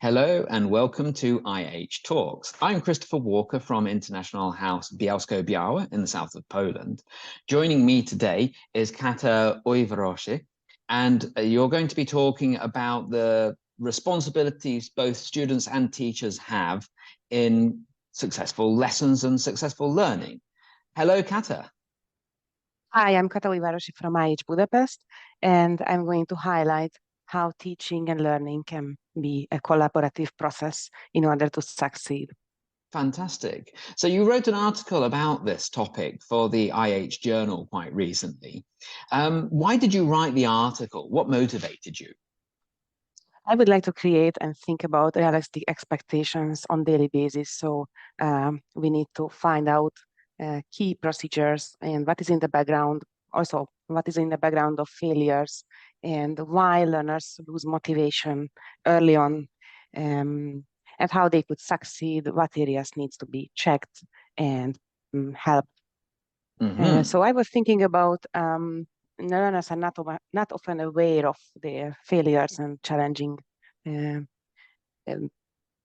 Hello and welcome to IH Talks. I'm Christopher Walker from International House Bielsko-Biała in the south of Poland. Joining me today is Kata Ujvarosi, and you're going to be talking about the responsibilities both students and teachers have in successful lessons and successful learning. Hello, Kata. Hi, I'm Kata Ujvarosi from IH Budapest, and I'm going to highlight how teaching and learning can be a collaborative process in order to succeed. Fantastic. So you wrote an article about this topic for the IH Journal quite recently. Why did you write the article? What motivated you? I would like to create and think about realistic expectations on daily basis. So we need to find out key procedures and what is in the background, also what is in the background of failures and why learners lose motivation early on, and how they could succeed, what areas needs to be checked and helped. So I was thinking about learners are not often aware of their failures and challenging um,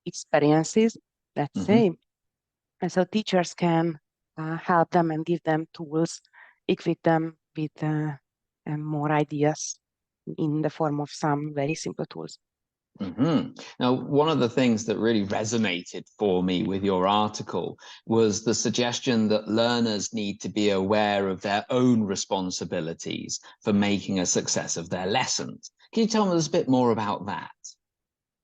experiences, let's say. And so teachers can help them and give them tools, equip them with more ideas in the form of some very simple tools. Now, one of the things that really resonated for me with your article was the suggestion that learners need to be aware of their own responsibilities for making a success of their lessons. Can you tell us a bit more about that?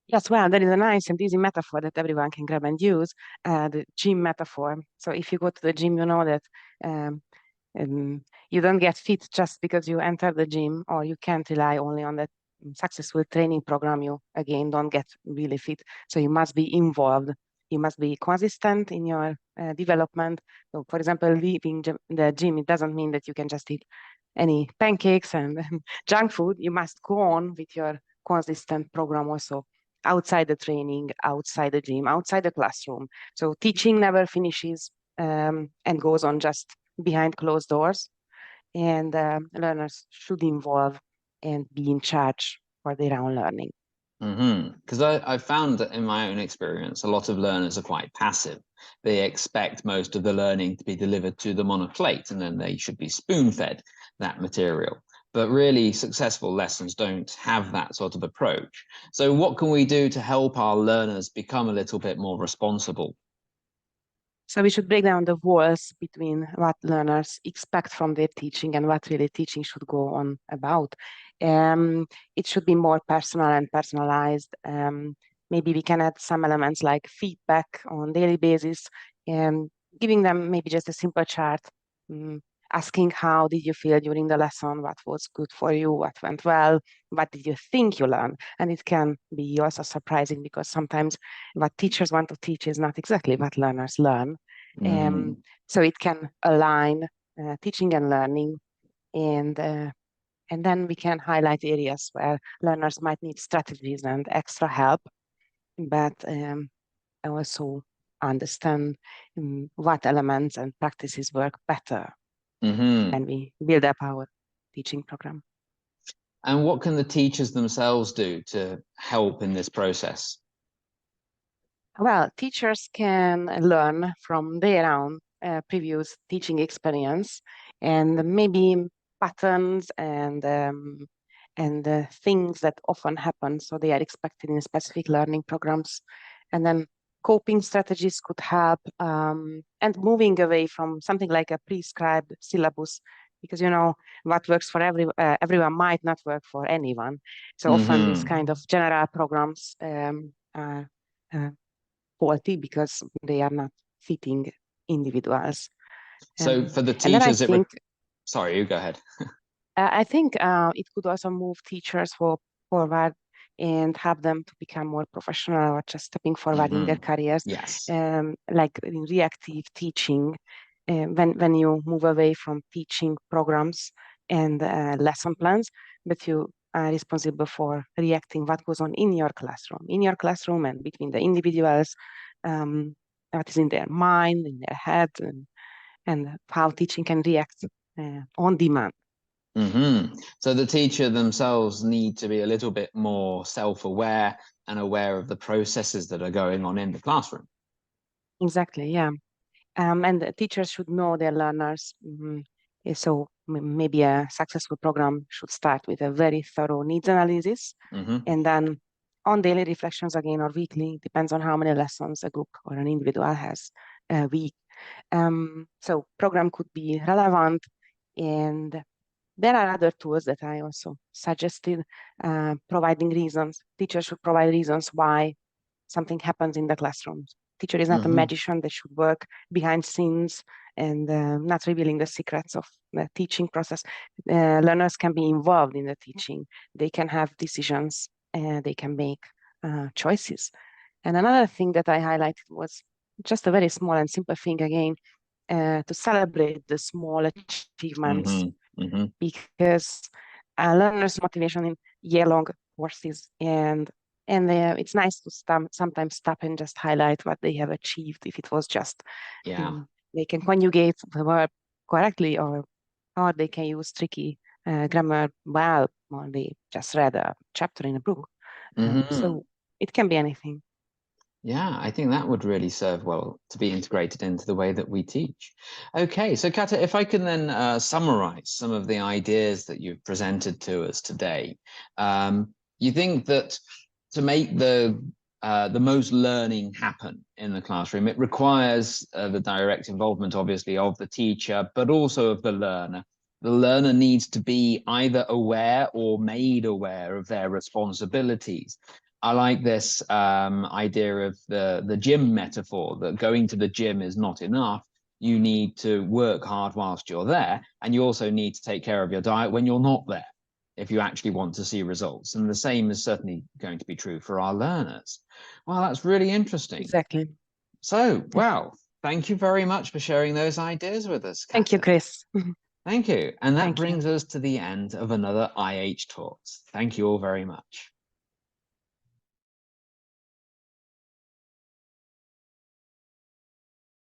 Yes, well, there is a nice and easy metaphor that everyone can grab and use, the gym metaphor. So if you go to the gym, you know that um, you don't get fit just because you enter the gym, or you can't rely only on that successful training program. You, again, don't get really fit. So you must be involved. You must be consistent in your development. So, for example, leaving the gym, it doesn't mean that you can just eat any pancakes and junk food. You must go on with your consistent program also outside the training, outside the gym, outside the classroom. So teaching never finishes and goes on just behind closed doors. And learners should involve and be in charge for their own learning. Because I found that in my own experience, a lot of learners are quite passive. They expect most of the learning to be delivered to them on a plate, and then they should be spoon-fed that material. But really, successful lessons don't have that sort of approach. So what can we do to help our learners become a little bit more responsible? So we should break down the walls between what learners expect from their teaching and what really teaching should go on about. It should be more personal and personalized. Maybe we can add some elements like feedback on daily basis, and giving them maybe just a simple chart, um, asking how did you feel during the lesson, what was good for you, what went well, what did you think you learned. And it can be also surprising because sometimes what teachers want to teach is not exactly what learners learn. So it can align teaching and learning, and then we can highlight areas where learners might need strategies and extra help, but also understand what elements and practices work better when we build up our teaching program. And what can the teachers themselves do to help in this process? Well, teachers can learn from their own previous teaching experience, and maybe patterns and things that often happen. So they are expected in specific learning programs, and then coping strategies could help, and moving away from something like a prescribed syllabus, because what works for everyone might not work for anyone. So often these kind of general programs are faulty because they are not fitting individuals. So for the And then I teachers, think sorry, you go ahead. I think it could also move teachers forward and help them to become more professional or just stepping forward in their careers. Yes. Like in reactive teaching, when you move away from teaching programs and lesson plans, but you are responsible for reacting what goes on in your classroom and between the individuals, what is in their mind, in their head, and how teaching can react on demand. So the teacher themselves need to be a little bit more self-aware and aware of the processes that are going on in the classroom. Exactly, yeah. And the teachers should know their learners. So maybe a successful program should start with a very thorough needs analysis, and then on daily reflections again or weekly, depends on how many lessons a group or an individual has a week. So program could be relevant, and there are other tools that I also suggested, providing reasons. Teachers should provide reasons why something happens in the classroom. Teacher is not a magician that should work behind scenes and not revealing the secrets of the teaching process. Learners can be involved in the teaching. They can have decisions and they can make choices. And another thing that I highlighted was just a very small and simple thing again, to celebrate the small achievements, because learners' motivation in year-long courses, and it's nice to sometimes stop and just highlight what they have achieved. If it was just they can conjugate the verb correctly, or they can use tricky grammar well, or they just read a chapter in a book. So it can be anything. Yeah, I think that would really serve well to be integrated into the way that we teach. Okay, so Kata, if I can then summarize some of the ideas that you've presented to us today, you think that to make the most learning happen in the classroom, it requires the direct involvement, obviously, of the teacher, but also of the learner. The learner needs to be either aware or made aware of their responsibilities. I like this idea of the gym metaphor, that going to the gym is not enough. You need to work hard whilst you're there, and you also need to take care of your diet when you're not there, if you actually want to see results. And the same is certainly going to be true for our learners. Well, that's really interesting. Exactly. So, well, thank you very much for sharing those ideas with us, Kata. Thank you, Chris. Thank you. And that Thank you. brings us to the end of another IH Talks. Thank you all very much.